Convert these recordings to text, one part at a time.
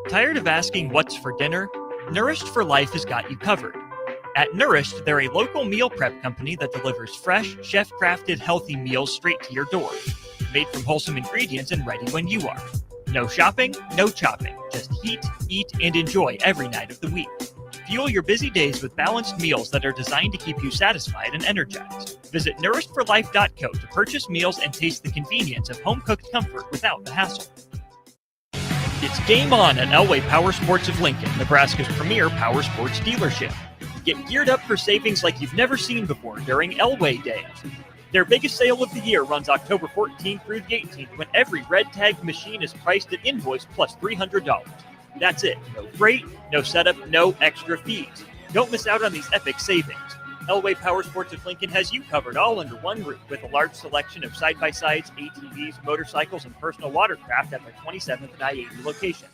Tired of asking what's for dinner? Nourished for Life has got you covered. At Nourished, they're a local meal prep company that delivers fresh, chef-crafted, healthy meals straight to your door. Made from wholesome ingredients and ready when you are. No shopping, no chopping. Just heat, eat, and enjoy every night of the week. Fuel your busy days with balanced meals that are designed to keep you satisfied and energized. Visit nourishedforlife.co to purchase meals and taste the convenience of home-cooked comfort without the hassle. It's game on at Elway Power Sports of Lincoln, Nebraska's premier power sports dealership. Get geared up for savings like you've never seen before during Elway Day. Their biggest sale of the year runs October 14th through the 18th when every red tagged machine is priced at invoice plus $300. That's it. No freight, no setup, no extra fees. Don't miss out on these epic savings. Elway Power Sports of Lincoln has you covered all under one roof with a large selection of side-by-sides, ATVs, motorcycles, and personal watercraft at their 27th and I-80 location.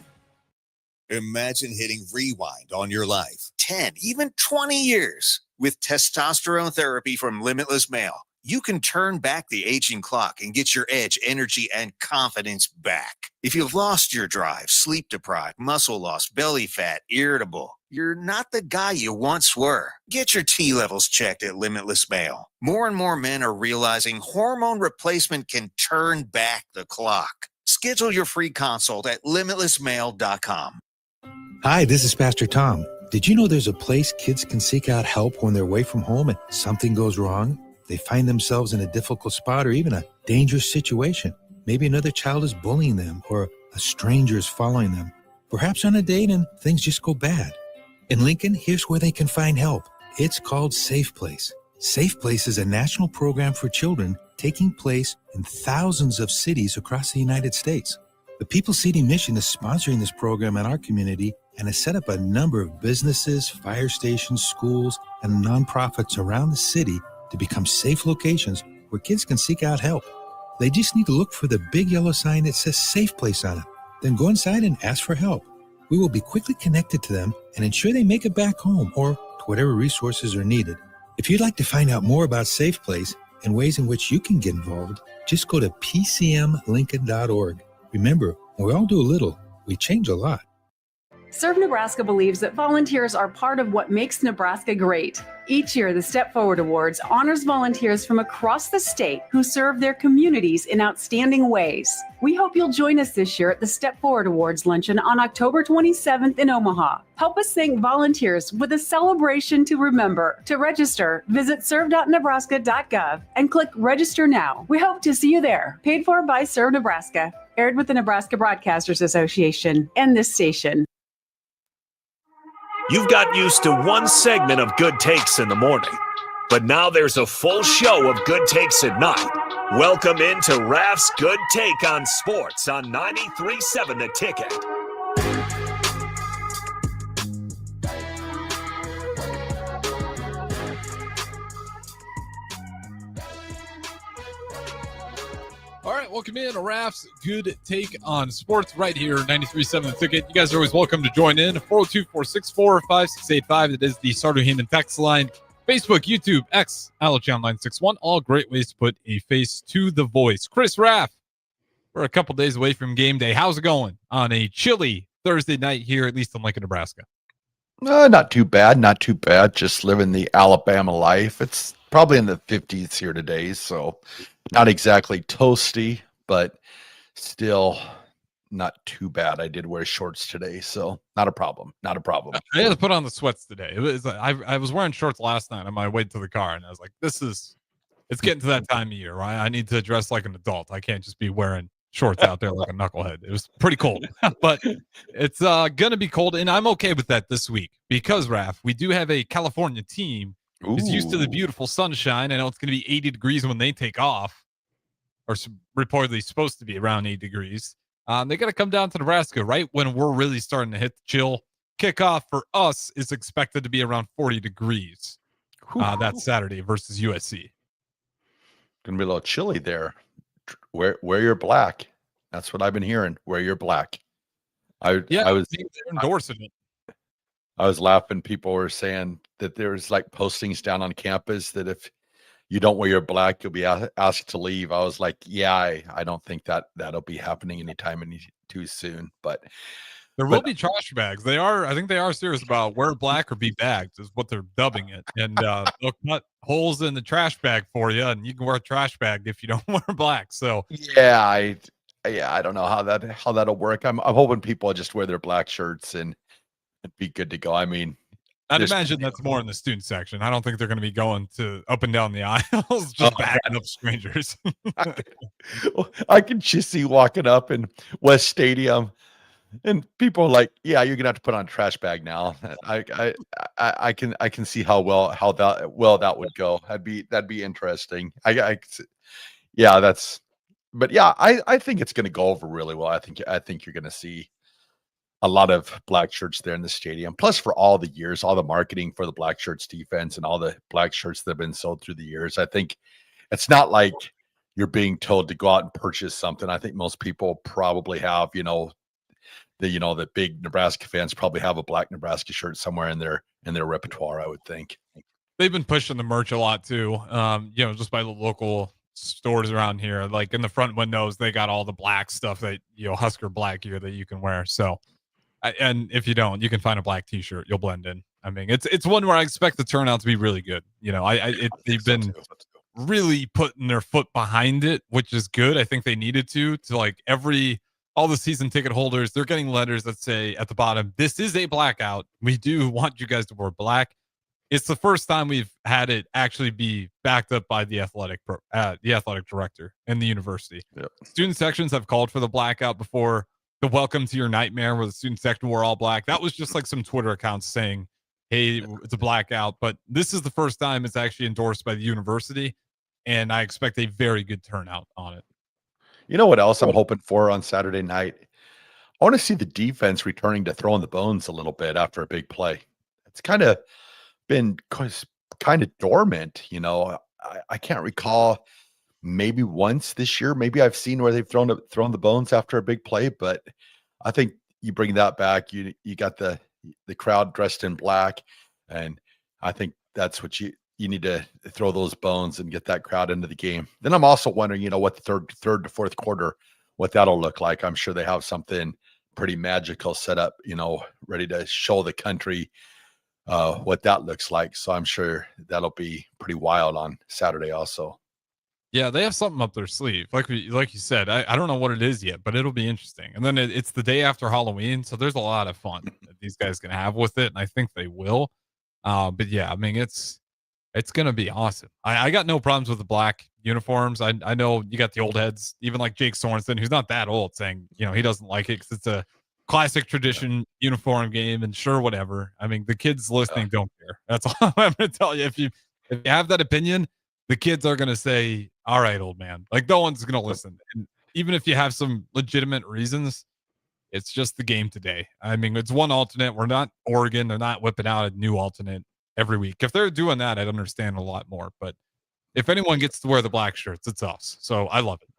Imagine hitting rewind on your life 10, even 20 years. With testosterone therapy from Limitless Male, you can turn back the aging clock and get your edge, energy, and confidence back. If you've lost your drive, sleep deprived, muscle loss, belly fat, irritable, you're not the guy you once were. Get your T levels checked at Limitless Male. More and more men are realizing hormone replacement can turn back the clock. Schedule your free consult at limitlessmale.com. Hi, this is Pastor Tom. Did you know there's a place kids can seek out help when they're away from home and something goes wrong? They find themselves in a difficult spot or even a dangerous situation. Maybe another child is bullying them or a stranger is following them. Perhaps on a date and things just go bad. In Lincoln, here's where they can find help. It's called Safe Place. Safe Place is a national program for children taking place in thousands of cities across the United States. The People City Mission is sponsoring this program in our community and has set up a number of businesses, fire stations, schools, and nonprofits around the city to become safe locations where kids can seek out help. They just need to look for the big yellow sign that says Safe Place on it. Then go inside and ask for help. We will be quickly connected to them and ensure they make it back home or to whatever resources are needed. If you'd like to find out more about Safe Place and ways in which you can get involved, just go to pcmlincoln.org. Remember, when we all do a little, we change a lot. Serve Nebraska believes that volunteers are part of what makes Nebraska great. Each year, the Step Forward Awards honors volunteers from across the state who serve their communities in outstanding ways. We hope you'll join us this year at the Step Forward Awards luncheon on October 27th in Omaha. Help us thank volunteers with a celebration to remember. To register, visit serve.nebraska.gov and click Register Now. We hope to see you there. Paid for by Serve Nebraska. Aired with the Nebraska Broadcasters Association and this station. You've got used to one segment of Good Takes in the morning, but now there's a full show of Good Takes at night. Welcome into Raff's Good Take on Sports on 93.7 The Ticket. All right, welcome in to Raff's Good Take on Sports right here, 93.7 The Ticket. You guys are always welcome to join in. 402-464-5685. That is the Sardo Heyman text line. Facebook, YouTube, X, Channel 961. All great ways to put a face to the voice. Chris Raff, we're a couple days away from game day. How's it going on a chilly Thursday night here, at least in Lincoln, Nebraska? Not too bad. Not too bad. Just living the Alabama life. It's probably in the 50s here today, so not exactly toasty, but still not too bad. I did wear shorts today, so not a problem. Not a problem. I had to put on the sweats today. It was I was wearing shorts last night on my way to the car, and I was like, it's getting to that time of year, right? I need to dress like an adult. I can't just be wearing shorts out there like a knucklehead. It was pretty cold, but it's gonna be cold, and I'm okay with that this week because, Raff, we do have a California team who's used to the beautiful sunshine. I know it's gonna be 80 degrees when they take off, or reportedly supposed to be around 80 degrees. They got to come down to Nebraska right when we're really starting to hit the chill. Kickoff for us is expected to be around 40 degrees that Saturday versus USC. Gonna be a little chilly there. Wear your black. That's what I've been hearing. Wear your black. I was endorsing it. I was laughing. People were saying that there's like postings down on campus that if you don't wear your black, you'll be asked to leave. I was like, yeah, I don't think that'll be happening anytime too soon. But There will be trash bags. I think they are serious about wear black or be bagged is what they're dubbing it. And they'll cut holes in the trash bag for you, and you can wear a trash bag if you don't wear black. So I don't know how that'll work. I'm hoping people just wear their black shirts and be good to go. I mean, I'd imagine that's more in the student section. I don't think they're going to be going to up and down the aisles just bagging up strangers. I can just see walking up in West Stadium, and people are like, "Yeah, you're gonna have to put on a trash bag now." I can see how that would go. That'd be interesting. I think it's gonna go over really well. I think you're gonna see a lot of black shirts there in the stadium. Plus, for all the years, all the marketing for the black shirts defense and all the black shirts that have been sold through the years, I think it's not like you're being told to go out and purchase something. I think most people probably have, the big Nebraska fans probably have a black Nebraska shirt somewhere in their repertoire, I would think. They've been pushing the merch a lot too. Just by the local stores around here. Like in the front windows, they got all the black stuff that Husker black gear that you can wear. So, and if you don't, you can find a black T-shirt. You'll blend in. I mean, it's one where I expect the turnout to be really good. They've been really putting their foot behind it, which is good. I think they needed to like all the season ticket holders, they're getting letters that say at the bottom, "This is a blackout. We do want you guys to wear black." It's the first time we've had it actually be backed up by the athletic director and the university. Yep. Student sections have called for the blackout before. The "Welcome to Your Nightmare," where the student section wore all black, that was just like some Twitter accounts saying, "Hey, it's a blackout." But this is the first time it's actually endorsed by the university, and I expect a very good turnout on it. You know what else I'm hoping for on Saturday night? I want to see the defense returning to throwing the bones a little bit after a big play. It's kind of been kind of dormant. I can't recall maybe once this year. Maybe I've seen where they've thrown the bones after a big play, but I think you bring that back. You got the crowd dressed in black, and I think that's what you need to throw those bones and get that crowd into the game. Then I'm also wondering, what the third to fourth quarter, what that'll look like. I'm sure they have something pretty magical set up, ready to show the country what that looks like. So I'm sure that'll be pretty wild on Saturday also. Yeah, they have something up their sleeve. Like you said, I don't know what it is yet, but it'll be interesting. And then it's the day after Halloween, so there's a lot of fun that these guys can have with it, and I think they will. But yeah, I mean, it's going to be awesome. I got no problems with the black uniforms. I know you got the old heads, even like Jake Sorensen, who's not that old, saying, he doesn't like it because it's a classic tradition uniform game, and sure, whatever. I mean, the kids listening don't care. That's all I'm going to tell you. If you have that opinion, the kids are going to say, "All right, old man." Like, no one's going to listen. And even if you have some legitimate reasons, it's just the game today. I mean, it's one alternate. We're not Oregon. They're not whipping out a new alternate every week. If they're doing that, I'd understand a lot more. But if anyone gets to wear the black shirts, it's us. So I love it.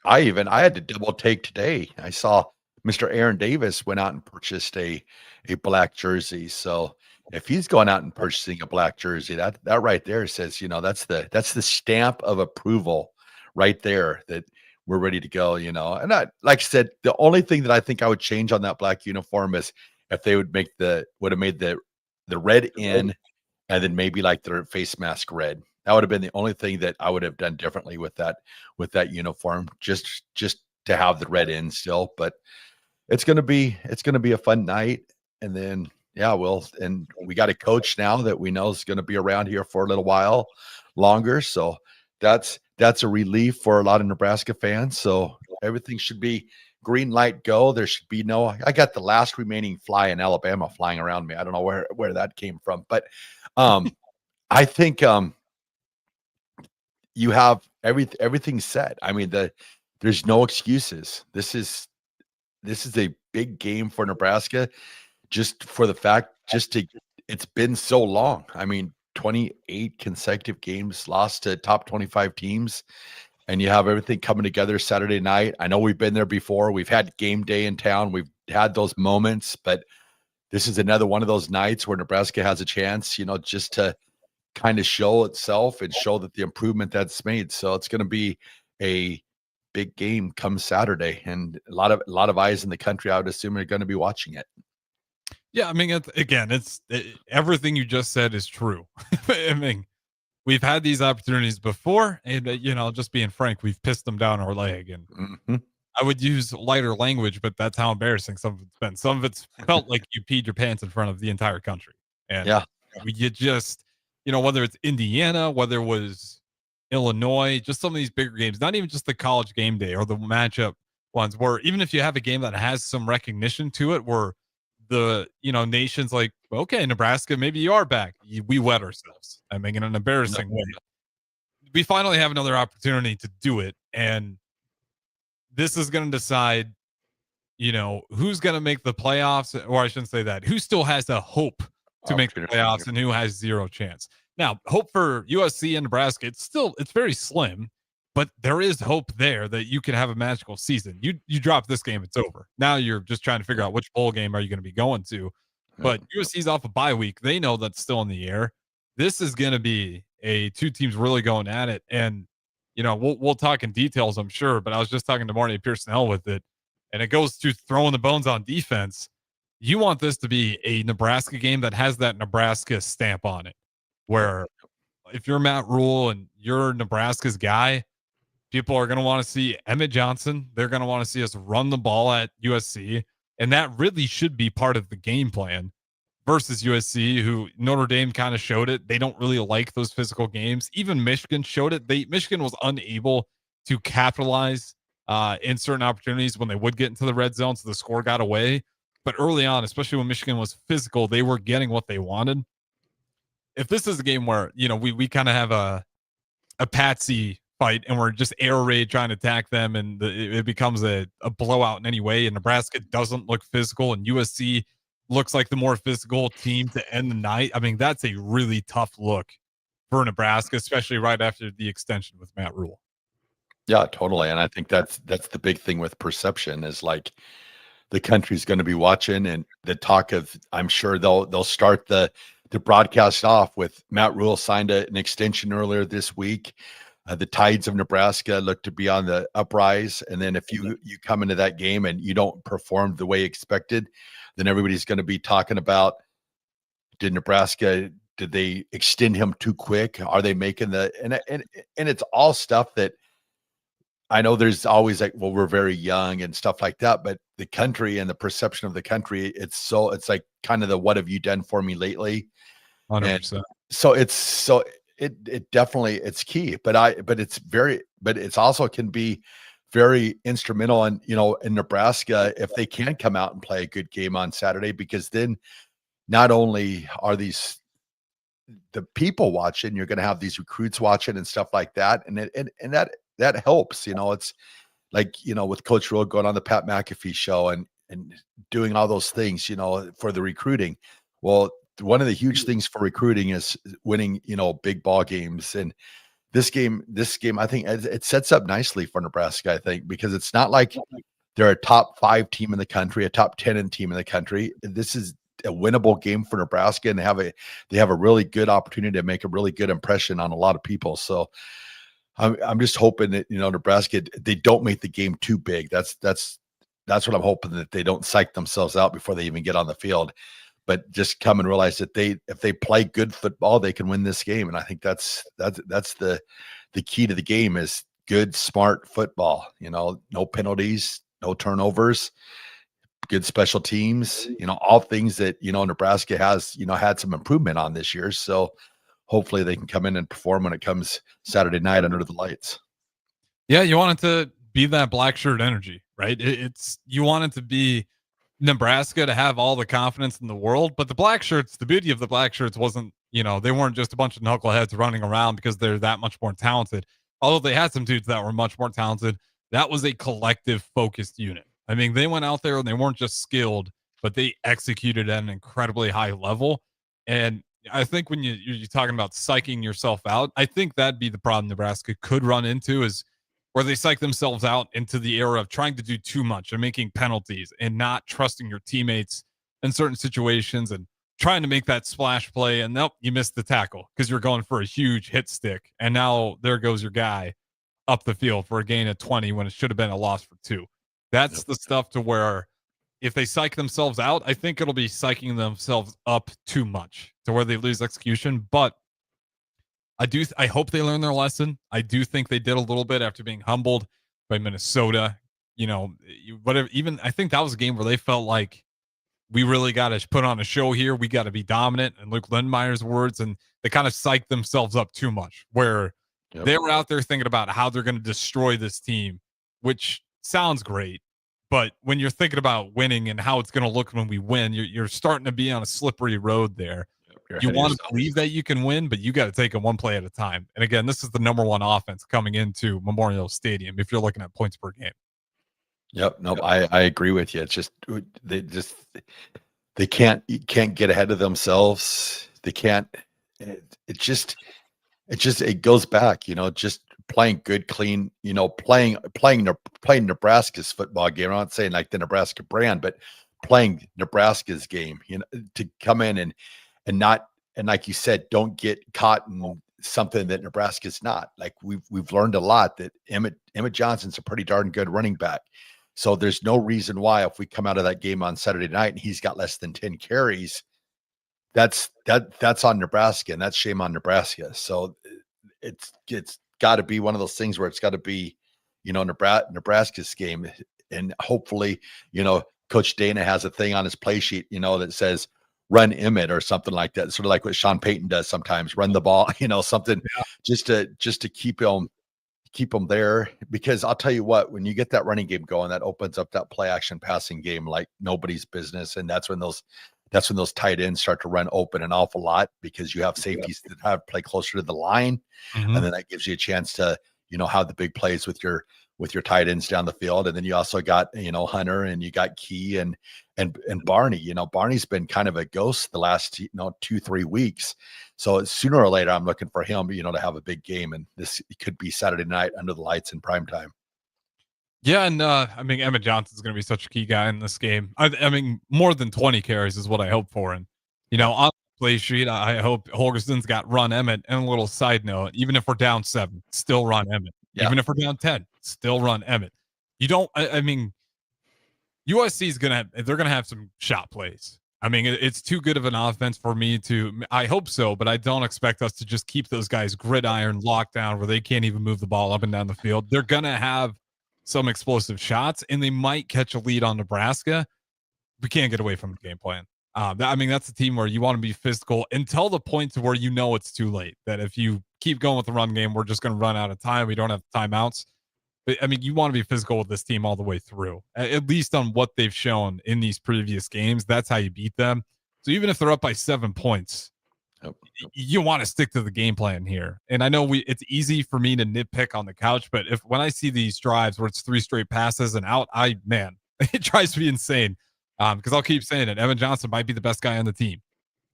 I had to double take today. I saw Mr. Aaron Davis went out and purchased a black jersey. So if he's going out and purchasing a black jersey, that right there says, that's the stamp of approval right there that we're ready to go, And like I said, the only thing that I think I would change on that black uniform is if they would have made the red in, and then maybe like their face mask red. That would have been the only thing that I would have done differently with that uniform, just to have the red in still. But it's gonna be a fun night. And then and we got a coach now that we know is gonna be around here for a little while longer. So that's a relief for a lot of Nebraska fans. So everything should be green light go. There should be I got the last remaining fly in Alabama flying around me. I don't know where that came from, but I think you have everything set. I mean, there's no excuses. This is a big game for Nebraska, just for the fact it's been so long. I mean, 28 consecutive games lost to top 25 teams. And you have everything coming together Saturday night. I know we've been there before. We've had game day in town. We've had those moments, but this is another one of those nights where Nebraska has a chance, just to kind of show itself and show that the improvement that's made. So it's going to be a big game come Saturday, and a lot of eyes in the country, I would assume, are going to be watching it. Yeah, I mean, everything you just said is true. I mean, we've had these opportunities before, and just being frank, we've pissed them down our leg. And I would use lighter language, but that's how embarrassing some of it's been. Some of it's felt like you peed your pants in front of the entire country, and you just, whether it's Indiana, whether it was Illinois, just some of these bigger games, not even just the college game day or the matchup ones, where even if you have a game that has some recognition to it, where the nation's like, okay, Nebraska, maybe you are back. We wet ourselves. I mean, in an embarrassing way. We finally have another opportunity to do it, and this is going to decide, who's going to make the playoffs, or I shouldn't say that, who still has a hope to make the playoffs and who has zero chance. Now, hope for USC and Nebraska, it's very slim, but there is hope there that you can have a magical season. You drop this game, it's over. Now you're just trying to figure out which bowl game are you going to be going to. But USC's off a bye week. They know that's still in the air. This is going to be two teams really going at it. And, we'll talk in details, I'm sure, but I was just talking to Marty Pearson with it, and it goes to throwing the bones on defense. You want this to be a Nebraska game that has that Nebraska stamp on it, where if you're Matt Rhule and you're Nebraska's guy, people are going to want to see Emmett Johnson. They're going to want to see us run the ball at USC. And that really should be part of the game plan versus USC, who Notre Dame kind of showed it. They don't really like those physical games. Even Michigan showed it. Michigan was unable to capitalize in certain opportunities when they would get into the red zone, so the score got away. But early on, especially when Michigan was physical, they were getting what they wanted. If this is a game where, we kind of have a patsy fight and we're just air raid trying to attack them, and it becomes a blowout in any way, and Nebraska doesn't look physical and USC looks like the more physical team to end the night, I mean, that's a really tough look for Nebraska, especially right after the extension with Matt Rhule. Yeah, totally. And I think that's the big thing with perception is like the country's going to be watching, and the talk of, I'm sure they'll start the broadcast off with Matt Rhule signed an extension earlier this week. The Tides of Nebraska look to be on the uprise. And then if you come into that game and you don't perform the way expected, then everybody's going to be talking about, did they extend him too quick? Are they making and it's all stuff that I know there's always like, well, we're very young and stuff like that, but the country and the perception of the country, it's like kind of the, what have you done for me lately? 100%. And it definitely, it's key, but it's also can be very instrumental in Nebraska if they can come out and play a good game on Saturday, because then not only are the people watching, you're going to have these recruits watching and stuff like that. And that helps, it's like, with Coach Rhule going on the Pat McAfee show and doing all those things, for the recruiting. Well, one of the huge things for recruiting is winning, big ball games. And this game, I think it sets up nicely for Nebraska, I think, because it's not like they're a top 5 team in the country, a top 10 team in the country. This is a winnable game for Nebraska, and they have a really good opportunity to make a really good impression on a lot of people. So I'm just hoping that, Nebraska, they don't make the game too big. That's what I'm hoping, that they don't psych themselves out before they even get on the field, but just come and realize that if they play good football, they can win this game. And I think that's the key to the game is good, smart football, no penalties, no turnovers, good special teams, all things that, Nebraska has, had some improvement on this year. So hopefully they can come in and perform when it comes Saturday night under the lights. Yeah. You want it to be that black shirt energy, right? You want it to be Nebraska to have all the confidence in the world, but the black shirts, the beauty of the black shirts wasn't, they weren't just a bunch of knuckleheads running around because they're that much more talented. Although they had some dudes that were much more talented, that was a collective focused unit. I mean, they went out there and they weren't just skilled, but they executed at an incredibly high level. And I think when you're talking about psyching yourself out, I think that'd be the problem Nebraska could run into, is where they psych themselves out into the era of trying to do too much and making penalties and not trusting your teammates in certain situations and trying to make that splash play. And nope, you missed the tackle because you're going for a huge hit stick. And now there goes your guy. up the field for a gain of 20 when it should have been a loss for 2. That's the stuff to where if they psych themselves out, I think it'll be psyching themselves up too much to where they lose execution. But I hope they learn their lesson. I do think they did a little bit after being humbled by Minnesota. Whatever. Even I think that was a game where they felt like we really got to put on a show here. We got to be dominant. And Luke Lindmeier's words, and they kind of psyched themselves up too much, where they were out there thinking about how they're going to destroy this team, which sounds great. But when you're thinking about winning and how it's going to look when we win, you're starting to be on a slippery road there. You want to believe that you can win, but you got to take it one play at a time. And again, this is the number one offense coming into Memorial Stadium if you're looking at points per game. Yep. No, I agree with you. It's just they can't get ahead of themselves. They can't. It goes back. Just playing good, clean. Playing Nebraska's football game. I'm not saying like the Nebraska brand, but playing Nebraska's game. To come in and not, and like you said, don't get caught in something that Nebraska's not. Like we've learned a lot that Emmett Johnson's a pretty darn good running back. So there's no reason why if we come out of that game on Saturday night and he's got less than 10 carries, that's on Nebraska, and that's shame on Nebraska. So it's got to be one of those things where it's got to be, Nebraska's game, and hopefully, Coach Dana has a thing on his play sheet, that says run Emmett or something like that, sort of like what Sean Payton does sometimes, run the ball, something just to keep them there. Because I'll tell you what, when you get that running game going, that opens up that play action passing game like nobody's business. And that's when those tight ends start to run open an awful lot, because you have safeties that have play closer to the line. Mm-hmm. And then that gives you a chance to, have the big plays with your tight ends down the field. And then you also got, Hunter, and you got Key and Barney. Barney's been kind of a ghost the last, 2-3 weeks. So sooner or later, I'm looking for him, to have a big game. And this could be Saturday night under the lights in prime time. Yeah, and Emmett Johnson's going to be such a key guy in this game. I mean, more than 20 carries is what I hope for. And, on the play sheet, I hope Holgerson's got run Emmett. And a little side note, even if we're down 7, still run Emmett. Yeah. Even if we're down 10, still run Emmett. You don't, USC is they're going to have some shot plays. It's too good of an offense for me I hope so, but I don't expect us to just keep those guys gridiron locked down where they can't even move the ball up and down the field. They're going to have some explosive shots, and they might catch a lead on Nebraska. We can't get away from the game plan. That's a team where you want to be physical until the point to where it's too late. That if you keep going with the run game, we're just going to run out of time. We don't have timeouts. But, you want to be physical with this team all the way through, at least on what they've shown in these previous games. That's how you beat them. So even if they're up by 7 points, you want to stick to the game plan here. And I know it's easy for me to nitpick on the couch, but when I see these drives where it's 3 straight passes and out, it drives me insane. Because I'll keep saying it. Emmett Johnson might be the best guy on the team.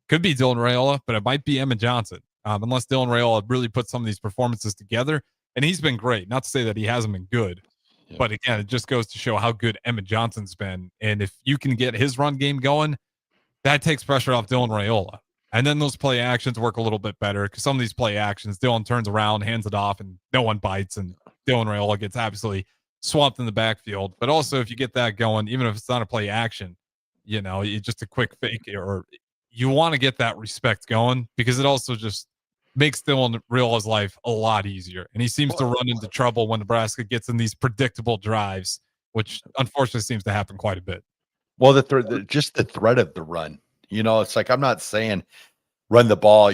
Could be Dylan Raiola, but it might be Emmett Johnson. Unless Dylan Raiola really put some of these performances together. And he's been great. Not to say that he hasn't been good. Yeah. But again, it just goes to show how good Emmett Johnson's been. And if you can get his run game going, that takes pressure off Dylan Raiola. And then those play actions work a little bit better, because some of these play actions, Dylan turns around, hands it off, and no one bites. And Dylan Raiola gets absolutely swamped in the backfield. But also, if you get that going, even if it's not a play action, it's just a quick fake, or you want to get that respect going, because it also just makes Dylan Raiola life a lot easier. And he seems to run into trouble when Nebraska gets in these predictable drives, which unfortunately seems to happen quite a bit. Well, just the threat of the run, it's like, I'm not saying run the ball,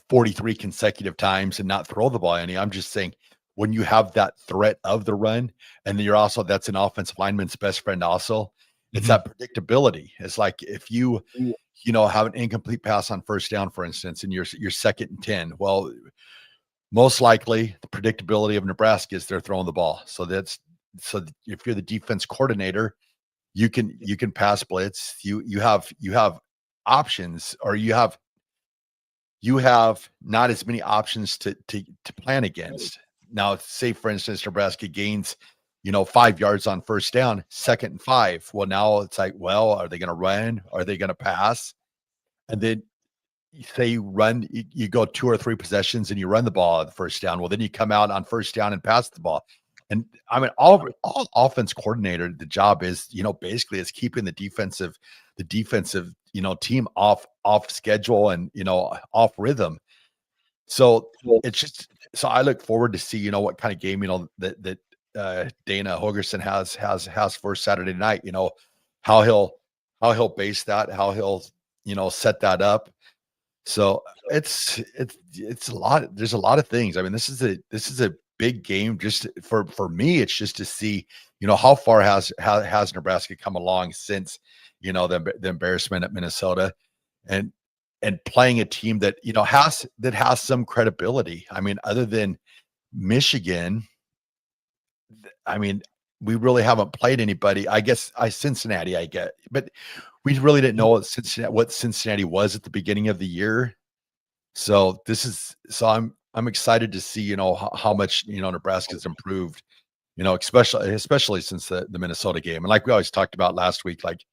43 consecutive times and not throw the ball any. I'm just saying when you have that threat of the run, and then that's an offensive lineman's best friend also, it's that predictability. It's like if you have an incomplete pass on first down, for instance, and you're 2nd and 10. Well, most likely the predictability of Nebraska is they're throwing the ball. So if you're the defense coordinator, you can pass blitz. You have options, or you have not as many options to plan against. Now, say for instance, Nebraska gains 5 yards on first down, 2nd and 5. Well, now it's like, are they going to run? Are they going to pass? And then say you go 2 or 3 possessions and you run the ball at the first down. Well, then you come out on first down and pass the ball. And I mean, all offense coordinator, the job is, basically is keeping the defensive, team off schedule and, off rhythm. So it's just, so I look forward to see, what kind of game, that Dana Holgerson has for Saturday night, how he'll base that, how he'll, set that up. So it's a lot. There's a lot of things. I mean, this is a big game. Just for me, it's just to see, how far has Nebraska come along since, the embarrassment at Minnesota, and playing a team that has some credibility. I mean, other than Michigan, I mean, we really haven't played anybody. I guess Cincinnati, I get, but we really didn't know what Cincinnati was at the beginning of the year. So I'm excited to see, how much, Nebraska's improved, especially since the Minnesota game. And like we always talked about last week, like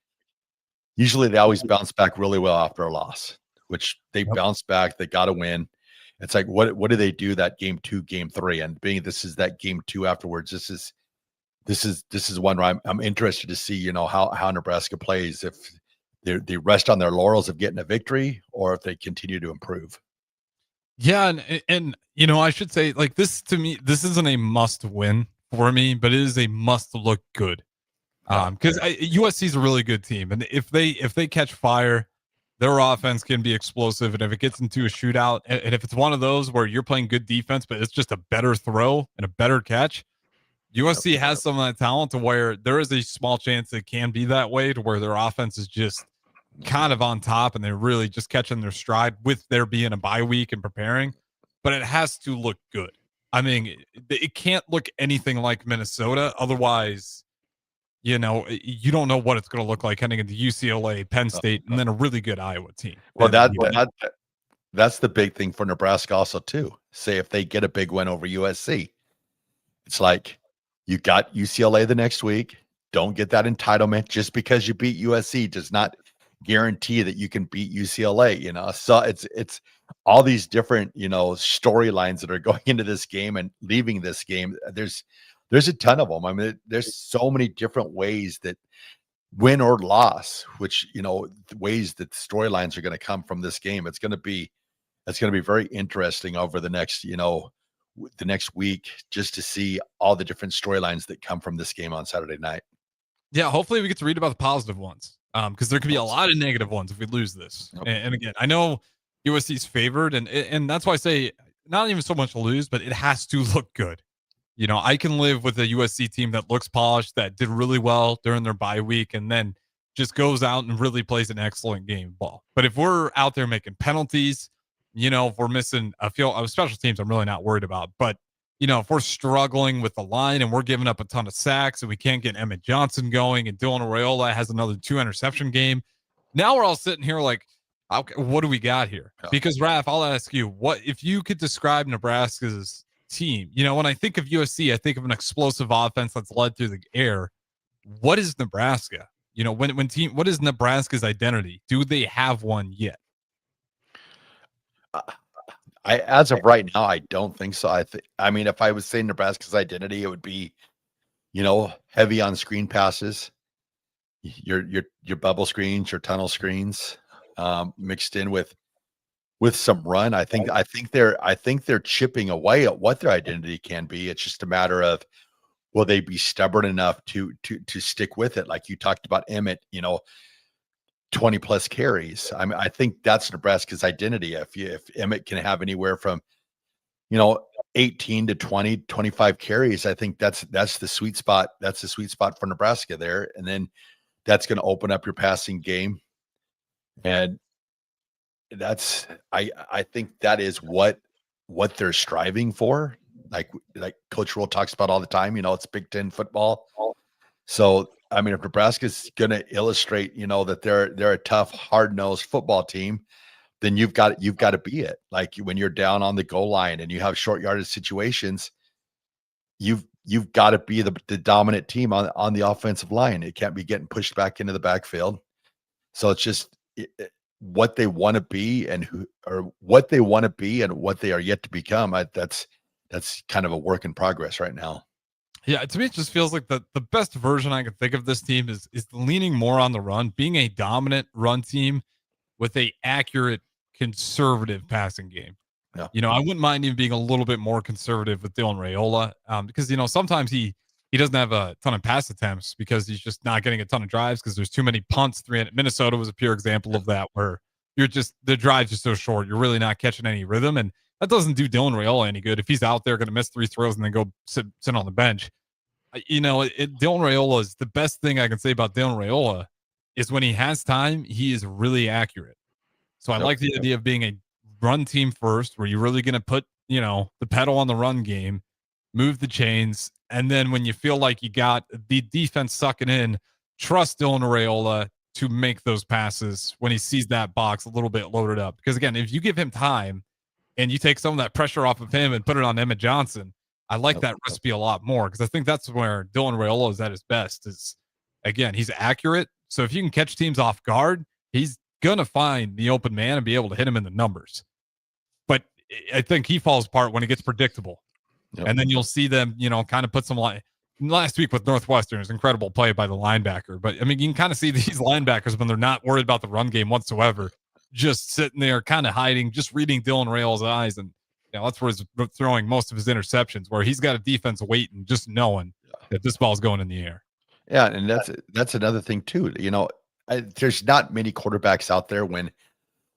usually they always bounce back really well after a loss, which they bounced back, they got to win. It's like, what do they do that game 2, game 3? And being this is that game 2 afterwards, this is one where I'm interested to see, how Nebraska plays, if they rest on their laurels of getting a victory or if they continue to improve. Yeah, and I should say, like, this to me, this isn't a must win for me, but it is a must look good. Because USC is a really good team, and if they catch fire, their offense can be explosive, and if it gets into a shootout, and if it's one of those where you're playing good defense, but it's just a better throw and a better catch, USC has some of that talent to where there is a small chance it can be that way, to where their offense is just kind of on top and they're really just catching their stride with there being a bye week and preparing. But it has to look good. I mean, it can't look anything like Minnesota. Otherwise, you don't know what it's going to look like heading into UCLA, Penn State, and then a really good Iowa team. Well, that's the big thing for Nebraska also too. Say if they get a big win over USC, it's like, you got UCLA the next week. Don't get that entitlement. Just because you beat USC does not guarantee that you can beat UCLA, So it's all these different, storylines that are going into this game and leaving this game. There's a ton of them. I mean, there's so many different ways that win or loss, which, ways that the storylines are going to come from this game. It's going to be very interesting over the next, the next week, just to see all the different storylines that come from this game on Saturday night. Yeah, hopefully we get to read about the positive ones, because there could be a lot of negative ones if we lose this. And again, I know USC's favored, and that's why I say not even so much to lose, but it has to look good. I can live with a USC team that looks polished, that did really well during their bye week, and then just goes out and really plays an excellent game of ball. But if we're out there making penalties, if we're missing a field of special teams, I'm really not worried about. But, if we're struggling with the line and we're giving up a ton of sacks and we can't get Emmett Johnson going and Dylan Raiola has another 2 interception game, now we're all sitting here like, okay, what do we got here? Because, Raff, I'll ask you, what if you could describe Nebraska's team? When I think of USC, I think of an explosive offense that's led through the air. What is Nebraska? What is Nebraska's identity? Do they have one yet? As of right now, I don't think so. I mean, if I was saying Nebraska's identity, it would be, heavy on screen passes, your bubble screens, your tunnel screens, mixed in with some run. I think they're chipping away at what their identity can be. It's just a matter of, will they be stubborn enough to stick with it? Like you talked about Emmett, 20 plus carries. I mean, I think that's Nebraska's identity. If Emmett can have anywhere from, 18 to 20, 25 carries, I think that's the sweet spot. That's the sweet spot for Nebraska there. And then that's going to open up your passing game. And I think that is what they're striving for. Like Coach Rhule talks about all the time, it's Big Ten football. So, I mean, if Nebraska's going to illustrate, that they're a tough, hard-nosed football team, then you've got to be it. Like when you're down on the goal line and you have short yardage situations, you've got to be the dominant team on the offensive line. It can't be getting pushed back into the backfield. So it's just what they want to be and what they want to be and what they are yet to become. That's kind of a work in progress right now. Yeah, to me, it just feels like the best version I can think of this team is leaning more on the run, being a dominant run team with a accurate, conservative passing game. Yeah. I wouldn't mind even being a little bit more conservative with Dylan Raiola, because sometimes he doesn't have a ton of pass attempts because he's just not getting a ton of drives because there's too many punts. Minnesota was a pure example of that, where the drives are so short, you're really not catching any rhythm, and that doesn't do Dylan Raiola any good. If he's out there going to miss 3 throws and then go sit on the bench, Dylan Raiola is the best thing I can say about Dylan Raiola is when he has time, he is really accurate. So I like the idea of being a run team first, where you're really going to put, the pedal on the run game, move the chains. And then when you feel like you got the defense sucking in, trust Dylan Raiola to make those passes when he sees that box a little bit loaded up. Because again, if you give him time and you take some of that pressure off of him and put it on Emmett Johnson, I like that recipe a lot more, because I think that's where Dylan Raiola is at his best. Is, again, he's accurate. So if you can catch teams off guard, he's going to find the open man and be able to hit him in the numbers. But I think he falls apart when it gets predictable. Yep. And then you'll see them, kind of put some last week with Northwestern is incredible play by the linebacker. But I mean, you can kind of see these linebackers when they're not worried about the run game whatsoever, just sitting there kind of hiding, just reading Dylan Raiola's eyes. And that's where he's throwing most of his interceptions, where he's got a defense waiting, just knowing that this ball's going in the air. Yeah. And that's another thing too. There's not many quarterbacks out there when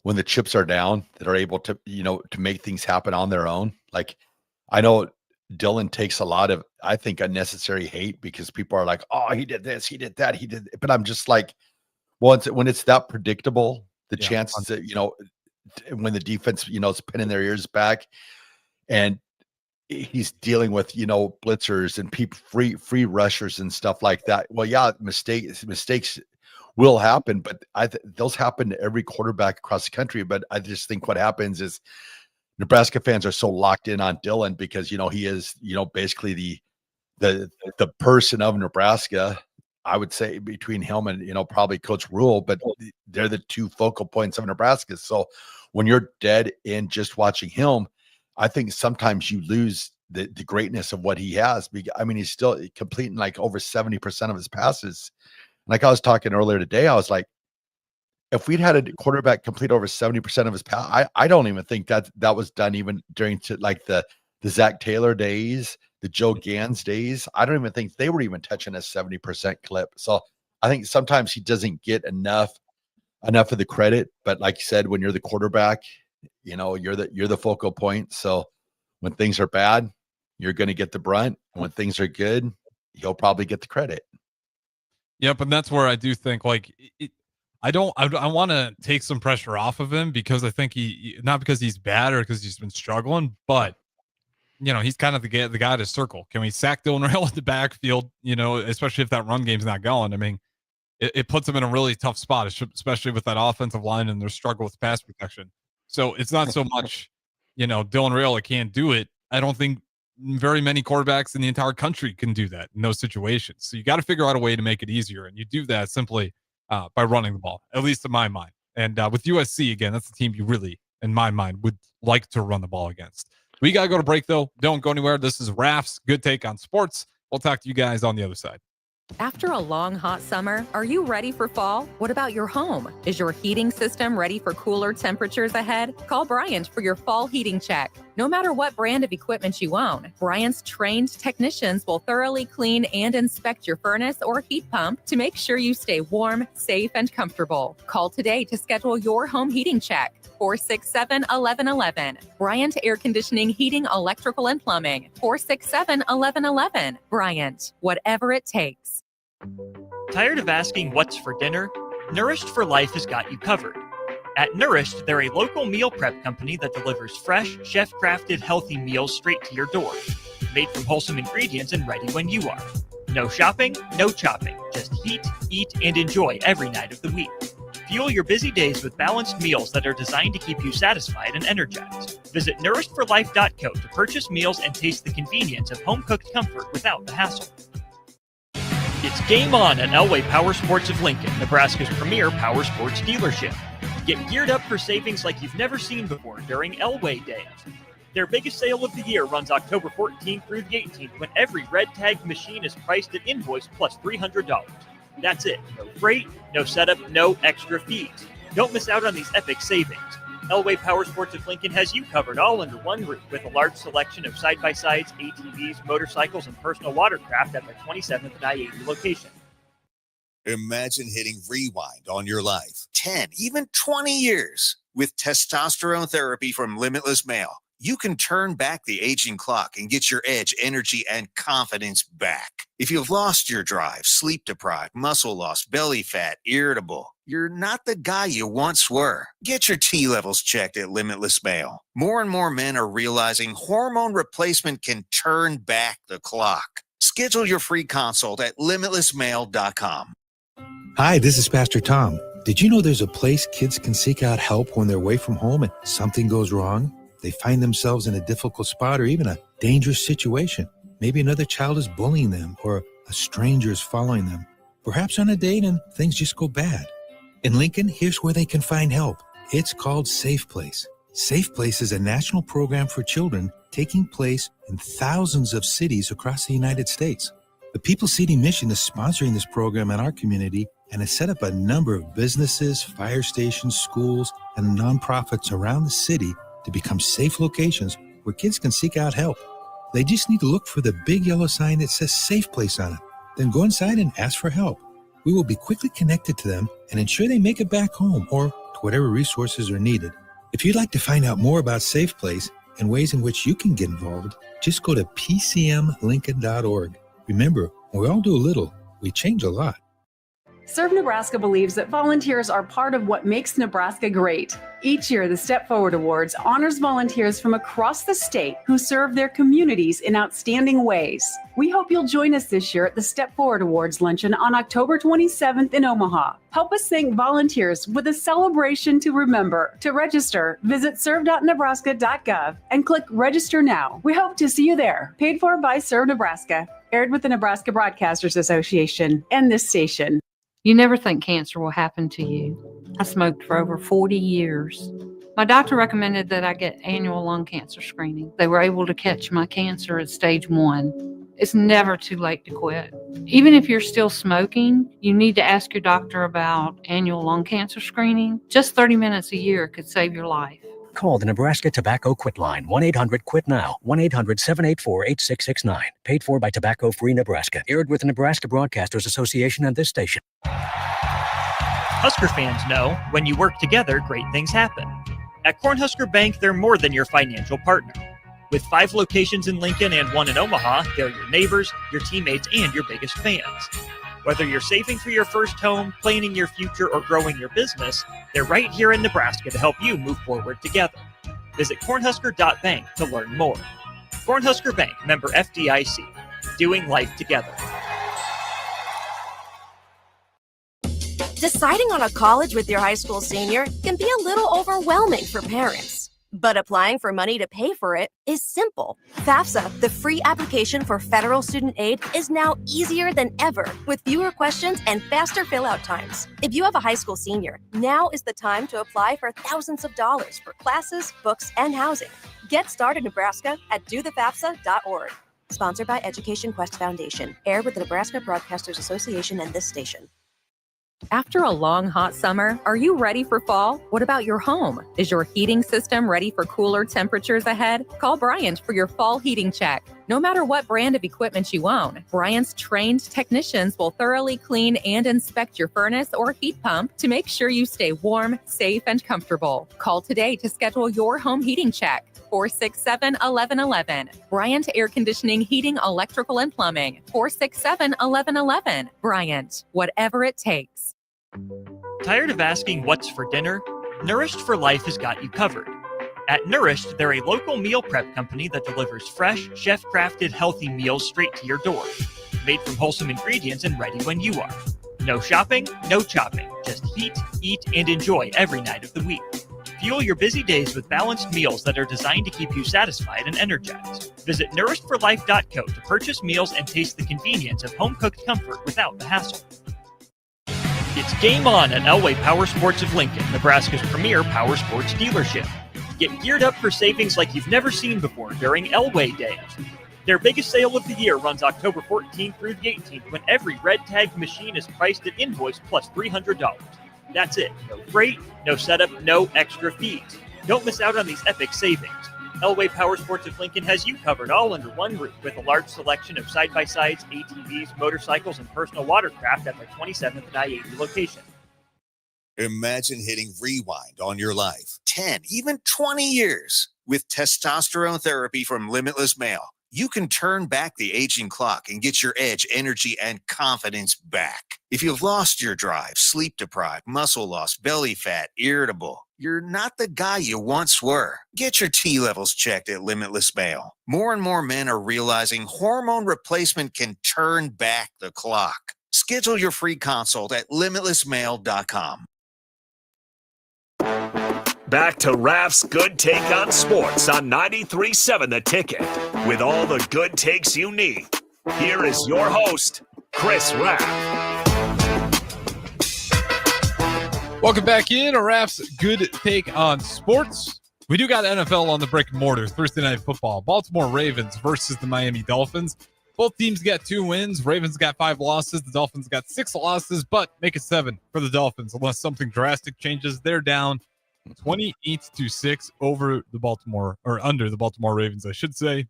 the chips are down that are able to, to make things happen on their own. Like, I know Dylan takes a lot of, I think, unnecessary hate because people are like, oh, he did this, he did that, he did. But I'm just like, well, when it's that predictable, the chances that, when the defense, is pinning their ears back and he's dealing with, blitzers and free rushers and stuff like that. Well, yeah, mistakes will happen, but those happen to every quarterback across the country. But I just think what happens is Nebraska fans are so locked in on Dylan because, he is, basically the person of Nebraska. I would say between him and, probably Coach Rhule, but they're the two focal points of Nebraska. So when you're dead in just watching him, I think sometimes you lose the greatness of what he has. I mean, he's still completing like over 70% of his passes. Like I was talking earlier today, I was like, if we'd had a quarterback complete over 70% of his pass, I don't even think that was done even during the Zach Taylor days, the Joe Gans days. I don't even think they were even touching a 70% clip. So I think sometimes he doesn't get enough of the credit. But like you said, when you're the quarterback, you're the focal point. So when things are bad, you're going to get the brunt. And when things are good, he'll probably get the credit. Yep, and that's where I do think I want to take some pressure off of him, because I think not because he's bad or because he's been struggling, but he's kind of the guy to circle. Can we sack Dylan Raiola in the backfield? Especially if that run game's not going. I mean, it puts him in a really tough spot, especially with that offensive line and their struggle with pass protection. So it's not so much, Dylan Raiola can't do it. I don't think very many quarterbacks in the entire country can do that in those situations. So you got to figure out a way to make it easier. And you do that simply by running the ball, at least in my mind. And with USC, again, that's the team you really, in my mind, would like to run the ball against. We got to go to break, though. Don't go anywhere. This is Raff's Good Take on Sports. We'll talk to you guys on the other side. After a long, hot summer, are you ready for fall? What about your home? Is your heating system ready for cooler temperatures ahead? Call Bryant for your fall heating check. No matter what brand of equipment you own, Bryant's trained technicians will thoroughly clean and inspect your furnace or heat pump to make sure you stay warm, safe, and comfortable. Call today to schedule your home heating check. 467-1111. Bryant Air Conditioning, Heating, Electrical, and Plumbing. 467-1111. Bryant, whatever it takes. Tired of asking what's for dinner? Nourished for Life has got you covered. At Nourished, they're a local meal prep company that delivers fresh, chef-crafted, healthy meals straight to your door. Made from wholesome ingredients and ready when you are. No shopping, no chopping. Just heat, eat, and enjoy every night of the week. Fuel your busy days with balanced meals that are designed to keep you satisfied and energized. Visit nourishedforlife.co to purchase meals and taste the convenience of home-cooked comfort without the hassle. It's game on at Elway Power Sports of Lincoln, Nebraska's premier power sports dealership. Get geared up for savings like you've never seen before during Elway Days. Their biggest sale of the year runs October 14th through the 18th when every red tag machine is priced at invoice plus $300. That's it. No freight, no setup, no extra fees. Don't miss out on these epic savings. Elway Powersports of Lincoln has you covered all under one roof with a large selection of side-by-sides, ATVs, motorcycles, and personal watercraft at their 27th and I-80 location. Imagine hitting rewind on your life 10, even 20 years. With testosterone therapy from Limitless Male, you can turn back the aging clock and get your edge, energy, and confidence back. If you've lost your drive, sleep deprived, muscle loss, belly fat, irritable, you're not the guy you once were. Get your T levels checked at Limitless Male. More and more men are realizing hormone replacement can turn back the clock. Schedule your free consult at limitlessmale.com. Hi, this is Pastor Tom. Did you know there's a place kids can seek out help when they're away from home and something goes wrong? They find themselves in a difficult spot or even a dangerous situation. Maybe another child is bullying them or a stranger is following them. Perhaps on a date and things just go bad. In Lincoln, here's where they can find help. It's called Safe Place. Safe Place is a national program for children taking place in thousands of cities across the United States. The People Seeding Mission is sponsoring this program in our community and has set up a number of businesses, fire stations, schools, and nonprofits around the city to become safe locations where kids can seek out help. They just need to look for the big yellow sign that says Safe Place on it. Then go inside and ask for help. We will be quickly connected to them and ensure they make it back home or to whatever resources are needed. If you'd like to find out more about Safe Place and ways in which you can get involved, just go to pcmlincoln.org. Remember, when we all do a little, we change a lot. Serve Nebraska believes that volunteers are part of what makes Nebraska great. Each year, the Step Forward Awards honors volunteers from across the state who serve their communities in outstanding ways. We hope you'll join us this year at the Step Forward Awards luncheon on October 27th in Omaha. Help us thank volunteers with a celebration to remember. To register, visit serve.nebraska.gov and click Register Now. We hope to see you there. Paid for by Serve Nebraska. Aired with the Nebraska Broadcasters Association and this station. You never think cancer will happen to you. I smoked for over 40 years. My doctor recommended that I get annual lung cancer screening. They were able to catch my cancer at stage 1. It's never too late to quit. Even if you're still smoking, you need to ask your doctor about annual lung cancer screening. Just 30 minutes a year could save your life. Call the Nebraska Tobacco Quit Line, 1-800-QUIT-NOW, 1-800-784-8669. Paid for by Tobacco Free Nebraska. Aired with the Nebraska Broadcasters Association and this station. Husker fans know when you work together, great things happen. At Cornhusker Bank, they're more than your financial partner. With 5 locations in Lincoln and 1 in Omaha, they're your neighbors, your teammates, and your biggest fans. Whether you're saving for your first home, planning your future, or growing your business, they're right here in Nebraska to help you move forward together. Visit cornhusker.bank to learn more. Cornhusker Bank, member FDIC. Doing life together. Deciding on a college with your high school senior can be a little overwhelming for parents. But applying for money to pay for it is simple. FAFSA, the free application for federal student aid, is now easier than ever with fewer questions and faster fill-out times. If you have a high school senior, now is the time to apply for thousands of dollars for classes, books, and housing. Get started, Nebraska, at dothefafsa.org. Sponsored by Education Quest Foundation. Aired with the Nebraska Broadcasters Association and this station. After a long, hot summer, are you ready for fall? What about your home? Is your heating system ready for cooler temperatures ahead? Call Bryant for your fall heating check. No matter what brand of equipment you own, Bryant's trained technicians will thoroughly clean and inspect your furnace or heat pump to make sure you stay warm, safe, and comfortable. Call today to schedule your home heating check. 467-1111. Bryant Air Conditioning, Heating, Electrical, and Plumbing. 467-1111. Bryant, whatever it takes. Tired of asking what's for dinner? Nourished for Life has got you covered. At Nourished, they're a local meal prep company that delivers fresh, chef-crafted, healthy meals straight to your door. Made from wholesome ingredients and ready when you are. No shopping, no chopping. Just heat, eat, and enjoy every night of the week. Fuel your busy days with balanced meals that are designed to keep you satisfied and energized. Visit nourishedforlife.co to purchase meals and taste the convenience of home-cooked comfort without the hassle. It's game on at Elway Power Sports of Lincoln, Nebraska's premier power sports dealership. Get geared up for savings like you've never seen before during Elway Days. Their biggest sale of the year runs October 14th through the 18th when every red tagged machine is priced at invoice plus $300. That's it. No freight, no setup, no extra fees. Don't miss out on these epic savings. Elway Power Sports of Lincoln has you covered all under one roof with a large selection of side-by-sides, ATVs, motorcycles, and personal watercraft at their 27th and I-80 location. Imagine hitting rewind on your life 10, even 20 years. With testosterone therapy from Limitless Male, you can turn back the aging clock and get your edge, energy, and confidence back. If you've lost your drive, sleep deprived, muscle loss, belly fat, irritable, you're not the guy you once were. Get your T levels checked at Limitless Male. More and more men are realizing hormone replacement can turn back the clock. Schedule your free consult at limitlessmale.com. Back to Raff's Good Take on Sports on 93.7 The Ticket. With all the good takes you need, here is your host, Chris Raff. Welcome back in to Raff's Good Take on Sports. We do got NFL on the brick and mortar Thursday Night Football. Baltimore Ravens versus the Miami Dolphins. Both teams got 2 wins. Ravens got 5 losses. The Dolphins got 6 losses, but make it 7 for the Dolphins unless something drastic changes. They're down 28-6 over the Baltimore, or under the Baltimore Ravens, I should say.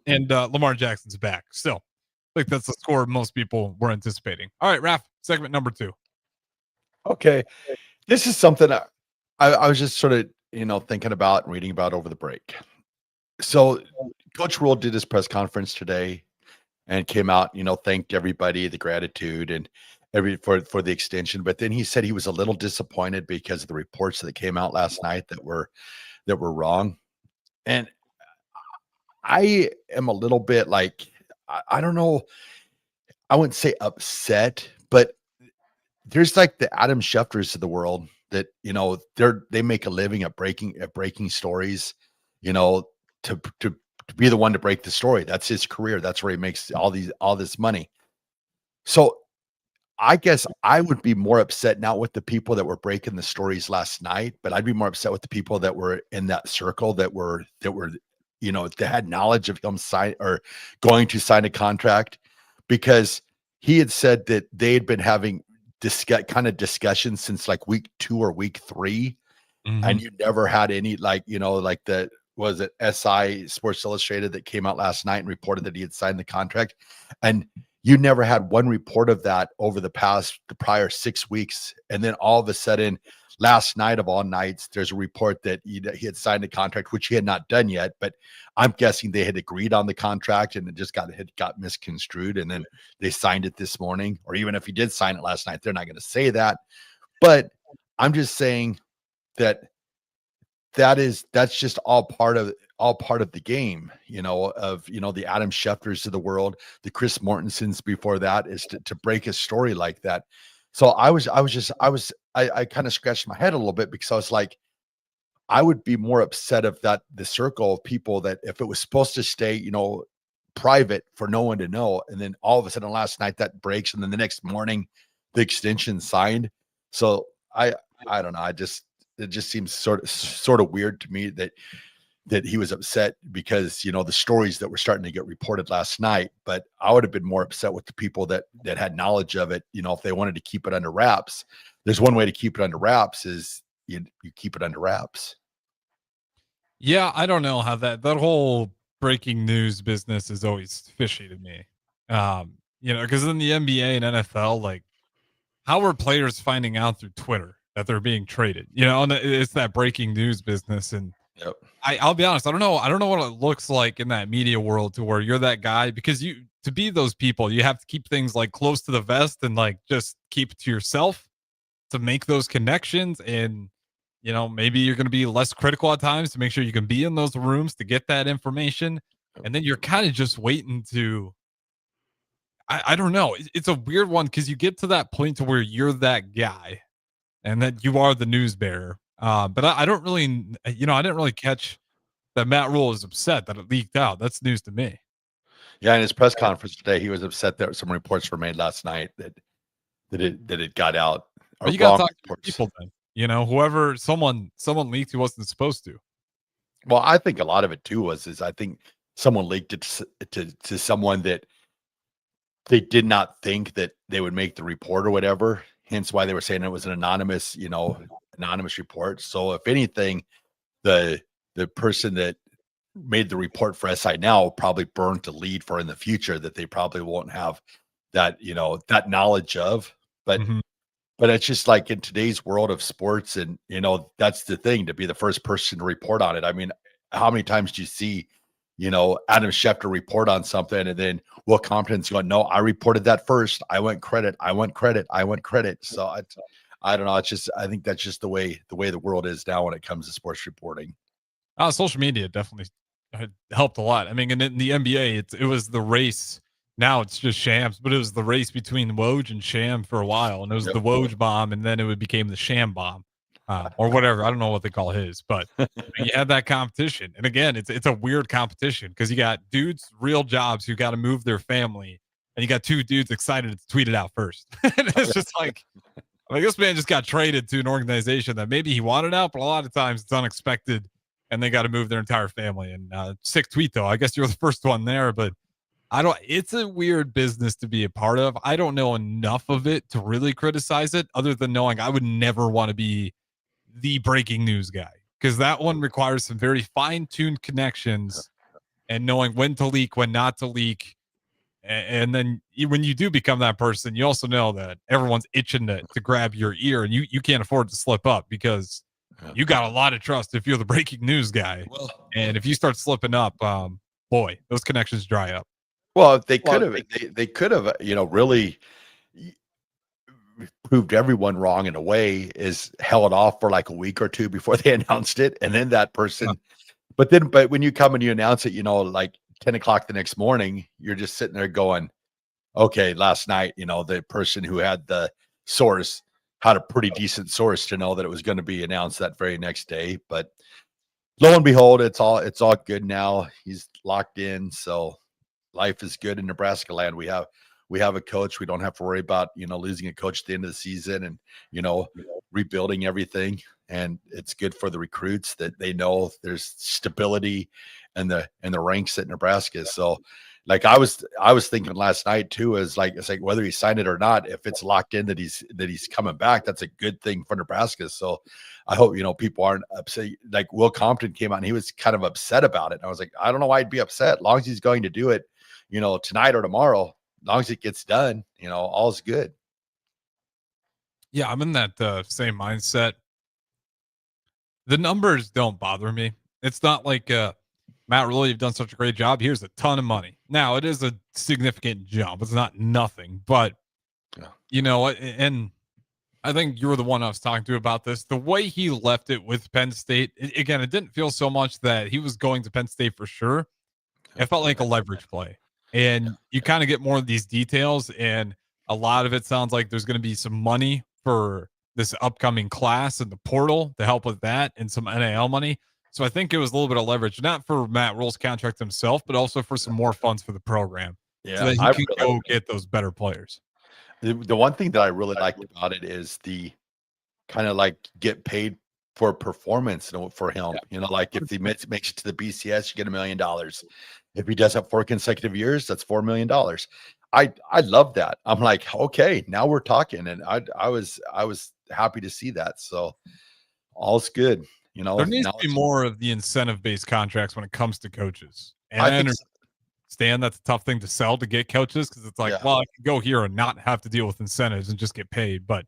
And Lamar Jackson's back. Still, I think that's the score most people were anticipating. All right, Raff, segment number 2. Okay. This is something I was just sort of, thinking about and reading about over the break. So Coach Rhule did his press conference today and came out, thanked everybody, the gratitude and for the extension. But then he said he was a little disappointed because of the reports that came out last night that were wrong. And I am a little bit like, I don't know, I wouldn't say upset, but there's like the Adam Schefters of the world that, they make a living at breaking stories, to be the one to break the story. That's his career. That's where he makes all this money. So I guess I would be more upset not with the people that were breaking the stories last night, but I'd be more upset with the people that were in that circle that had knowledge of him going to sign a contract, because he had said that they had been having discussions since like week 2 or week 3. Mm-hmm. And you never had any was it SI Sports Illustrated that came out last night and reported that he had signed the contract, and you never had one report of that over the prior 6 weeks. And then all of a sudden, last night of all nights, there's a report that he had signed a contract, which he had not done yet, but I'm guessing they had agreed on the contract and it just got misconstrued. And then they signed it this morning, or even if he did sign it last night, they're not going to say that. But I'm just saying that's just all part of the game, the Adam Schefters of the world, the Chris Mortensons before that, is to break a story like that. So I kind of scratched my head a little bit, because I was like, I would be more upset of the circle of people that if it was supposed to stay, private for no one to know, and then all of a sudden last night that breaks, and then the next morning the extension signed. So I don't know. It just seems sort of weird to me that he was upset because, the stories that were starting to get reported last night. But I would have been more upset with the people that had knowledge of it. If they wanted to keep it under wraps, there's one way to keep it under wraps is you keep it under wraps. Yeah, I don't know how that whole breaking news business is always fishy to me. Because in the NBA and NFL, like, how are players finding out through Twitter that they're being traded? And it's that breaking news business. And yep. I'll be honest, I don't know what it looks like in that media world to where you're that guy, because to be those people, you have to keep things like close to the vest and like just keep it to yourself to make those connections. And maybe you're going to be less critical at times to make sure you can be in those rooms to get that information. And then you're kind of just waiting to, I don't know. It's a weird one, because you get to that point to where you're that guy and that you are the news bearer. But I don't really, I didn't really catch that Matt Rhule is upset that it leaked out. That's news to me. Yeah, in his press conference today, he was upset that some reports were made last night that it got out. But you got to talk to your people then. You know, someone leaked who wasn't supposed to. Well, I think a lot of it too is I think someone leaked it to someone that they did not think that they would make the report or whatever. Hence why they were saying it was an anonymous report. So if anything, the person that made the report for SI now probably burned the lead for in the future that they probably won't have that, that knowledge of. But But it's just like in today's world of sports, and that's the thing, to be the first person to report on it. I mean, how many times do you see, Adam Schefter report on something, and then Will Compton's going, "No, I reported that first. I want credit. I want credit. I want credit." So I don't know. It's just, I think that's just the way the world is now when it comes to sports reporting. Social media definitely helped a lot. I mean, and in the NBA, it was the race. Now it's just Shams, but it was the race between Woj and Sham for a while, and it was the Woj bomb, and then it became the Sham bomb, or whatever. I don't know what they call his, but you had that competition. And again, it's a weird competition because you got dudes, real jobs, who got to move their family, and you got two dudes excited to tweet it out first. And it's just like this man just got traded to an organization that maybe he wanted out, but a lot of times it's unexpected, and they got to move their entire family. And sick tweet though. I guess you're the first one there, but it's a weird business to be a part of. I don't know enough of it to really criticize it, other than knowing I would never want to be the breaking news guy, because that one requires some very fine-tuned connections and knowing when to leak, when not to leak. And then when you do become that person, you also know that everyone's itching to grab your ear, and you can't afford to slip up, because you got a lot of trust if you're the breaking news guy. And if you start slipping up, boy, those connections dry up. Well, they could have, really proved everyone wrong in a way, is held off for like a week or two before they announced it. And then that person, but when you come and you announce it, like 10 o'clock the next morning, you're just sitting there going, okay, last night, the person who had the source had a pretty decent source to know that it was going to be announced that very next day. But lo and behold, it's all good now. He's locked in. So life is good in Nebraska land. We have a coach. We don't have to worry about, losing a coach at the end of the season, and, rebuilding everything. And it's good for the recruits that they know there's stability in the ranks at Nebraska. So like I was thinking last night too, it's like whether he signed it or not, if it's locked in that he's coming back, that's a good thing for Nebraska. So I hope, people aren't upset. Like Will Compton came out and he was kind of upset about it. And I was like, I don't know why he'd be upset. As long as he's going to do it, tonight or tomorrow, as long as it gets done, all's good. Yeah, I'm in that same mindset. The numbers don't bother me. It's not like Matt Rhule, you've done such a great job. Here's a ton of money. Now, it is a significant jump. It's not nothing, but, and I think you were the one I was talking to about this. The way he left it with Penn State, again, it didn't feel so much that he was going to Penn State for sure. It felt like a leverage play. And you kind of get more of these details, and a lot of it sounds like there's going to be some money for this upcoming class in the portal to help with that, and some NIL money. So I think it was a little bit of leverage, not for Matt Rhule's contract himself, but also for some more funds for the program. Yeah, so that he can go get those better players. The one thing that I really liked about it is the kind of like get paid for performance for him. Like if he makes it to the BCS, you get $1 million. If he does it 4 consecutive years, that's $4 million. I love that. I'm like, okay, now we're talking. And I was happy to see that. So all's good. There needs to be more of the incentive-based contracts when it comes to coaches. And I understand that's a tough thing to sell to get coaches, because it's like, well, I can go here and not have to deal with incentives and just get paid. But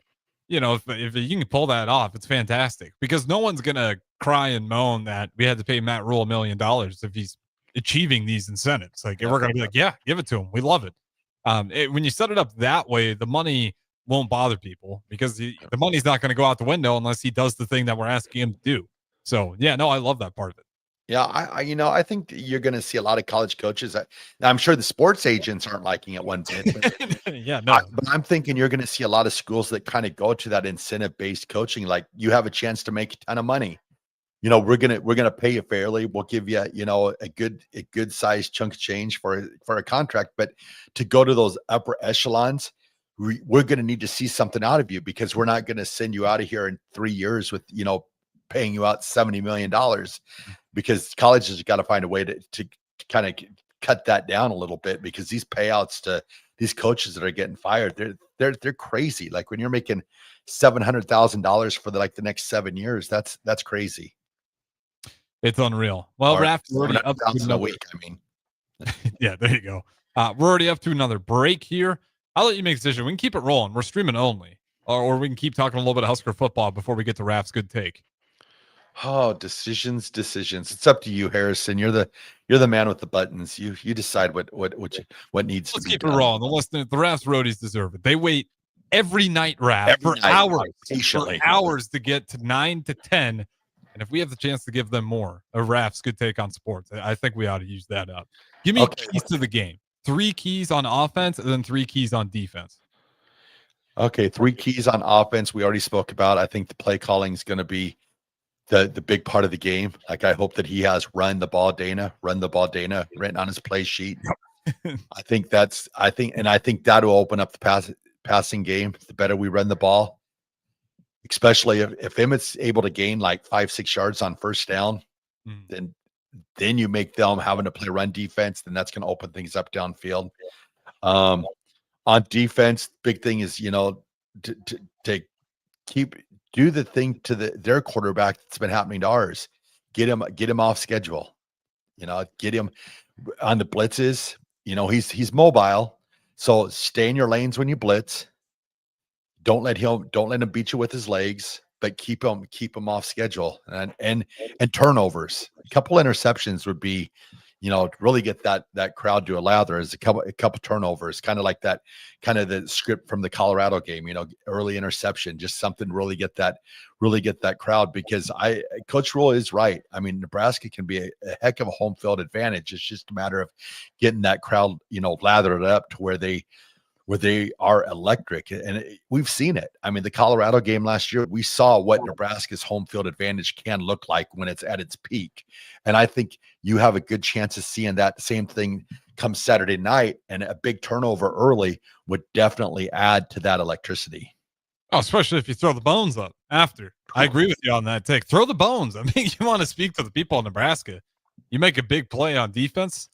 if you can pull that off, it's fantastic, because no one's gonna cry and moan that we had to pay Matt Rhule $1 million if he's achieving these incentives. Like, we're gonna be like, yeah, give it to him. We love it. When you set it up that way, the money won't bother people, because the money's not going to go out the window unless he does the thing that we're asking him to do. So yeah, no, I love that part of it. Yeah, I think you're going to see a lot of college coaches. I'm sure the sports agents aren't liking it one bit. But yeah, no. But I'm thinking you're going to see a lot of schools that kind of go to that incentive-based coaching. Like, you have a chance to make a ton of money. We're gonna pay you fairly. We'll give you, a good sized chunk of change for a contract. But to go to those upper echelons we're going to need to see something out of you, because we're not going to send you out of here in 3 years with, paying you out $70 million, because colleges have got to find a way to kind of cut that down a little bit, because these payouts to these coaches that are getting fired, they're crazy. Like when you're making $700,000 for the next 7 years, that's crazy. It's unreal. Well, Raff, we're already up to a week. I mean, yeah, there you go. We're already up to another break here. I'll let you make a decision. We can keep it rolling. We're streaming only, or we can keep talking a little bit of Husker football before we get to Raff's good take. Oh, decisions. It's up to you, Harrison. You're the man with the buttons. You decide what needs Let's to be keep done. it rolling. The Raff's roadies deserve it. They wait every night, Raff, for hours to get to 9 to 10. And if we have the chance to give them more, a Raff's good take on sports, I think we ought to use that up. Give me keys to the game. 3 keys on offense and then 3 keys on defense. Okay, 3 keys on offense we already spoke about. I think the play calling is going to be the big part of the game. Like, I hope that he has run the ball Dana written on his play sheet. I think that'll open up the passing game. The better we run the ball, especially if Emmett's able to gain like 5-6 yards on first down, then you make them having to play run defense, then that's going to open things up downfield. On defense, big thing is, to do the thing to their quarterback that's been happening to ours. Get him off schedule. Get him on the blitzes. He's mobile, so stay in your lanes when you blitz. Don't let him beat you with his legs, but keep him off schedule. And turnovers. A couple interceptions would be, really get that crowd to a lather. Is a couple turnovers, kind of like that, kind of the script from the Colorado game. Early interception, just something really get that crowd. Because Coach Rhule is right. I mean, Nebraska can be a heck of a home field advantage. It's just a matter of getting that crowd, lathered up to where they are electric. And we've seen it. I mean, the Colorado game last year, we saw what Nebraska's home field advantage can look like when it's at its peak. And I think you have a good chance of seeing that same thing come Saturday night, and a big turnover early would definitely add to that electricity. Oh, especially if you throw the bones up after. I agree with you on that take. Throw the bones. I mean, you want to speak to the people in Nebraska. You make a big play on defense.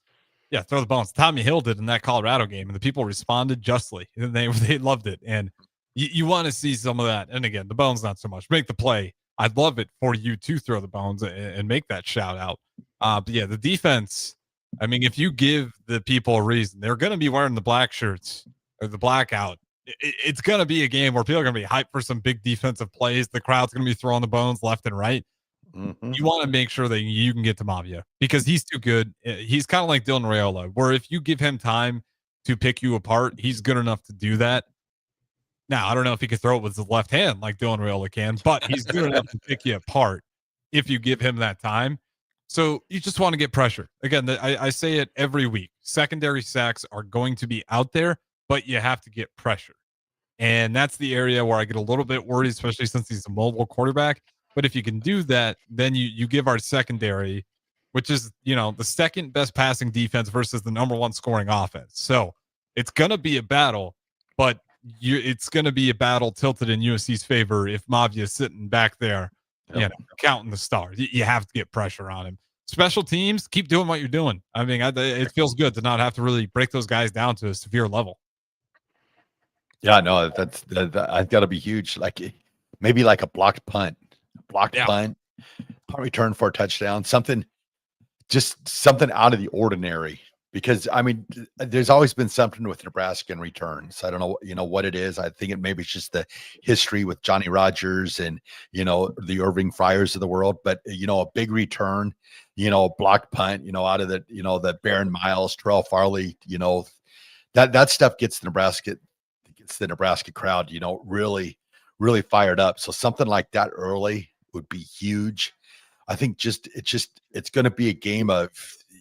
Yeah, throw the bones. Tommy Hill did in that Colorado game, and the people responded justly. They loved it. And you want to see some of that. And again, the bones, not so much. Make the play. I'd love it for you to throw the bones and make that shout out. But yeah, the defense, I mean, if you give the people a reason, they're going to be wearing the black shirts or the blackout. It's going to be a game where people are going to be hyped for some big defensive plays. The crowd's going to be throwing the bones left and right. Mm-hmm. You want to make sure that you can get to Mavia, because he's too good. He's kind of like Dylan Raiola, where if you give him time to pick you apart, he's good enough to do that. Now, I don't know if he could throw it with his left hand like Dylan Raiola can, but he's good enough to pick you apart if you give him that time. So you just want to get pressure. Again, I say it every week. Secondary sacks are going to be out there, but you have to get pressure. And that's the area where I get a little bit worried, especially since he's a mobile quarterback. But if you can do that, then you give our secondary, which is, the second best passing defense versus the number 1 scoring offense. So it's going to be a battle, but it's going to be a battle tilted in USC's favor if Mavia is sitting back there, counting the stars. You have to get pressure on him. Special teams, keep doing what you're doing. I mean, it feels good to not have to really break those guys down to a severe level. Yeah, no, that's got to be huge. Like maybe like a blocked punt, punt return for a touchdown, something out of the ordinary. Because I mean, there's always been something with Nebraska in returns. I don't know, what it is. I think it's just the history with Johnny Rodgers and the Irving Fryers of the world. But a big return, blocked punt, out of the Baron Miles, Terrell Farley, that stuff gets the Nebraska crowd, really, really fired up. So something like that early would be huge. I think it's going to be a game of,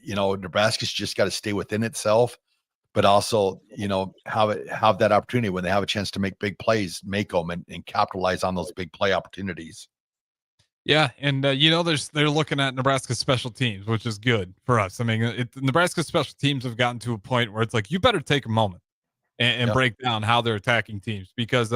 Nebraska's just got to stay within itself, but also, have that opportunity when they have a chance to make big plays, make them and capitalize on those big play opportunities. Yeah. And, they're looking at Nebraska special teams, which is good for us. I mean, Nebraska special teams have gotten to a point where it's like, you better take a moment. and break down how they're attacking teams because,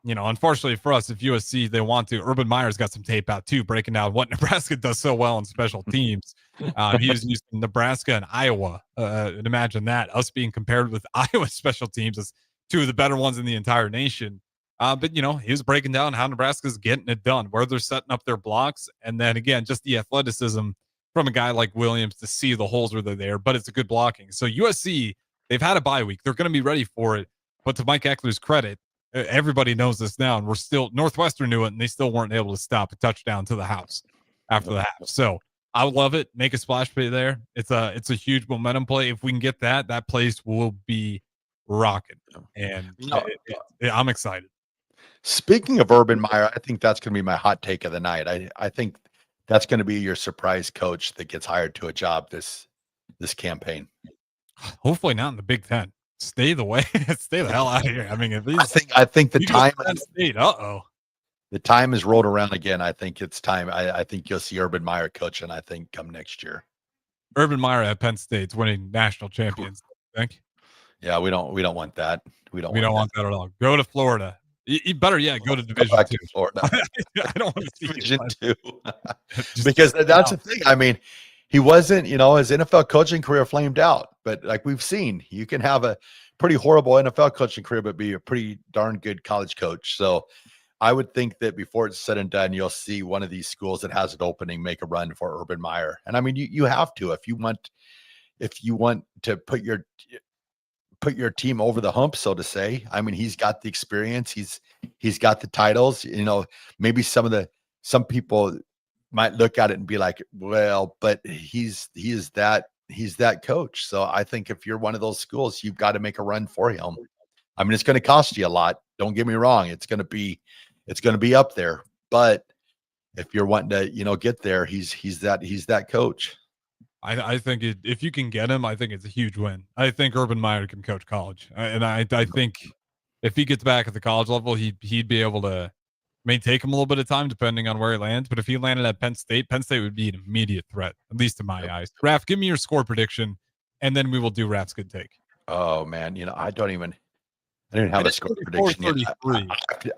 unfortunately for us, if USC, they want to, Urban Meyer's got some tape out too, breaking down what Nebraska does so well in special teams. He was using Nebraska and Iowa. And imagine that, us being compared with Iowa special teams as two of the better ones in the entire nation. But he was breaking down how Nebraska's getting it done, where they're setting up their blocks. And then again, just the athleticism from a guy like Williams to see the holes where they're there, but it's a good blocking. So USC, they've had a bye week. They're going to be ready for it. But to Mike Eckler's credit, everybody knows this now, and Northwestern knew it, and they still weren't able to stop a touchdown to the house after the half. So I love it. Make a splash play there. It's a huge momentum play. If we can get that place will be rocking. And I'm excited. Speaking of Urban Meyer, I think that's going to be my hot take of the night. I think that's going to be your surprise coach that gets hired to a job this campaign. Hopefully not in the Big Ten. Stay the hell out of here. I mean, at least I think the time State, the time has rolled around again. I think it's time. I think you'll see Urban Meyer coaching, I think, come next year. Urban Meyer at Penn State's winning national champions, I think. Yeah, we don't want that. We don't want that at all. Go to Florida. Better yet, go to Division II. Florida. I don't want to see Division II. Because that's the thing. I mean, he wasn't, his NFL coaching career flamed out. But like we've seen, you can have a pretty horrible NFL coaching career, but be a pretty darn good college coach. So I would think that before it's said and done, you'll see one of these schools that has an opening make a run for Urban Meyer. And I mean, you have to, if you want to put your team over the hump, so to say. I mean, he's got the experience. He's got the titles. Maybe some people might look at it and be like, well, but he's that coach. So I think if you're one of those schools, you've got to make a run for him. I mean, it's going to cost you a lot. Don't get me wrong. It's going to be up there. But if you're wanting to, get there, he's that coach. I think if you can get him, I think it's a huge win. I think Urban Meyer can coach college, and I think if he gets back at the college level, he'd be able to. May take him a little bit of time depending on where he lands, but if he landed at Penn State would be an immediate threat, at least in my eyes. Raff, give me your score prediction, and then we will do Raff's good take. Oh man, I don't even have a score prediction yet.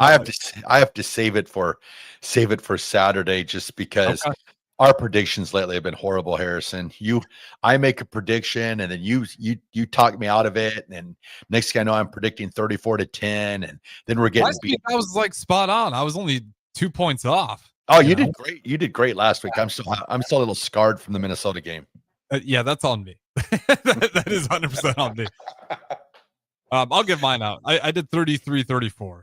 I have to save it for Saturday just because. Okay. Our predictions lately have been horrible, Harrison. I make a prediction and then you talk me out of it. And next thing I know, I'm predicting 34-10. And then we're getting beat. I was like spot on. I was only 2 points off. Oh, you did great. You did great last week. I'm still a little scarred from the Minnesota game. Yeah, that's on me. that is 100% on me. I'll give mine out. I did 33-34.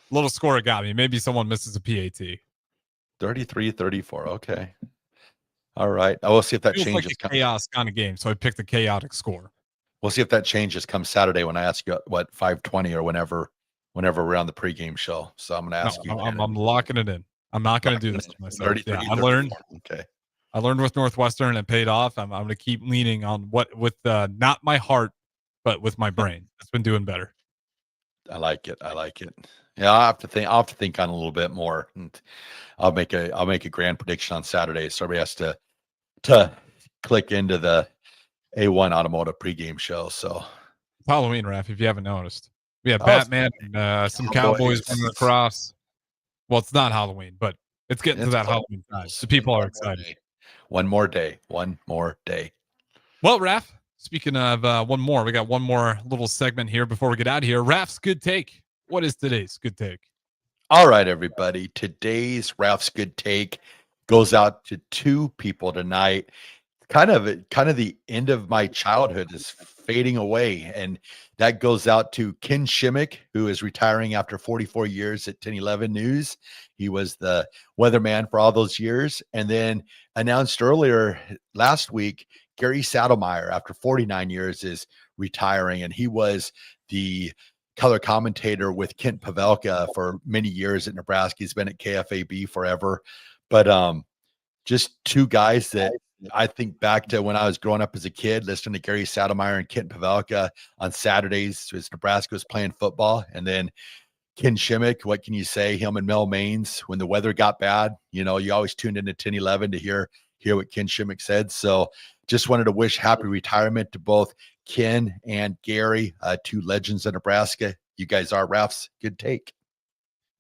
Little score got me. Maybe someone misses a PAT. 33-34. Okay. All right. I will see if that changes. Like a chaos kind of game, so I picked the chaotic score. We'll see if that changes come Saturday when I ask you what 5:20 or whenever we're on the pregame show. So I'm going to ask you. I'm locking it in. I'm not going to do this to myself. I learned. Okay. I learned with Northwestern and it paid off. I'm going to keep leaning on with not my heart, but with my brain. It's been doing better. I like it. Yeah, I'll have to think on a little bit more. And I'll make a grand prediction on Saturday. So everybody has to click into the A1 Automotive pregame show. So it's Halloween, Raff, if you haven't noticed. We have Batman and some Cowboys running across. Well, it's not Halloween, but it's getting to that Halloween time. So people are excited. One more day. Well, Raff, speaking of one more, we got one more little segment here before we get out of here. Raff's good take. What is today's good take? All right, everybody. Today's Raff's good take goes out to two people tonight. Kind of the end of my childhood is fading away, and that goes out to Ken Shimmick, who is retiring after 44 years at 1011 News. He was the weatherman for all those years, and then announced earlier last week, Gary Saddlemeyer, after 49 years, is retiring, and he was the color commentator with Kent Pavelka for many years at Nebraska. He's been at KFAB forever, but just two guys that I think back to when I was growing up as a kid, listening to Gary Saddlemeyer and Kent Pavelka on Saturdays as Nebraska was playing football. And then Ken Shimmick, what can you say? Him and Mel Maines, when the weather got bad, you always tuned into 1011 to hear what Ken Shimmick said. So just wanted to wish happy retirement to both Ken and Gary, two legends of Nebraska. You guys are Raff's Good Take.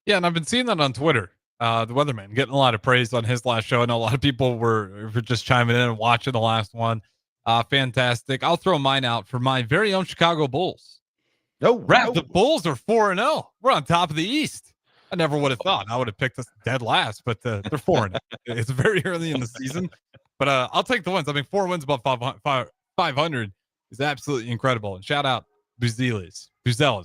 Yeah, and I've been seeing that on Twitter. The Weatherman getting a lot of praise on his last show. I know a lot of people were just chiming in and watching the last one. Fantastic. I'll throw mine out for my very own Chicago Bulls. Raff, the Bulls are 4-0. We're on top of the East. I never would have thought. I would have picked us dead last, but they're 4-0. It's very early in the season, but I'll take the wins. I mean, 4 wins above 500 is absolutely incredible. And shout out Buzelis,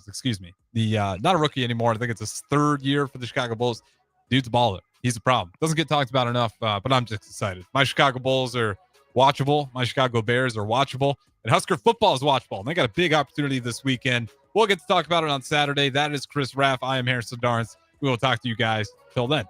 excuse me. The not a rookie anymore. I think it's his 3rd year for the Chicago Bulls. Dude's a baller. He's a problem. Doesn't get talked about enough, but I'm just excited. My Chicago Bulls are watchable. My Chicago Bears are watchable. And Husker football is watchable. And they got a big opportunity this weekend. We'll get to talk about it on Saturday. That is Chris Raff. I am Harrison Darns. We will talk to you guys. Till then.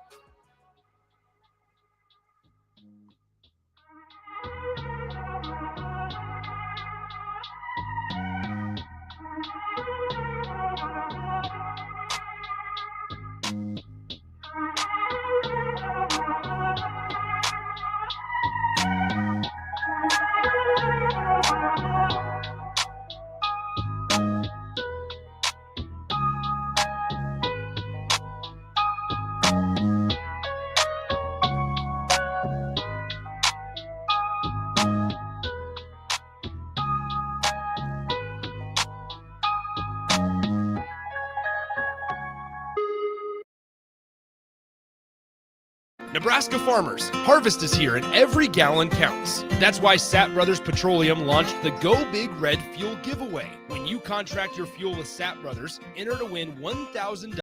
Nebraska farmers, harvest is here and every gallon counts. That's why Sapp Brothers Petroleum launched the Go Big Red Fuel Giveaway. When you contract your fuel with Sapp Brothers, enter to win $1,000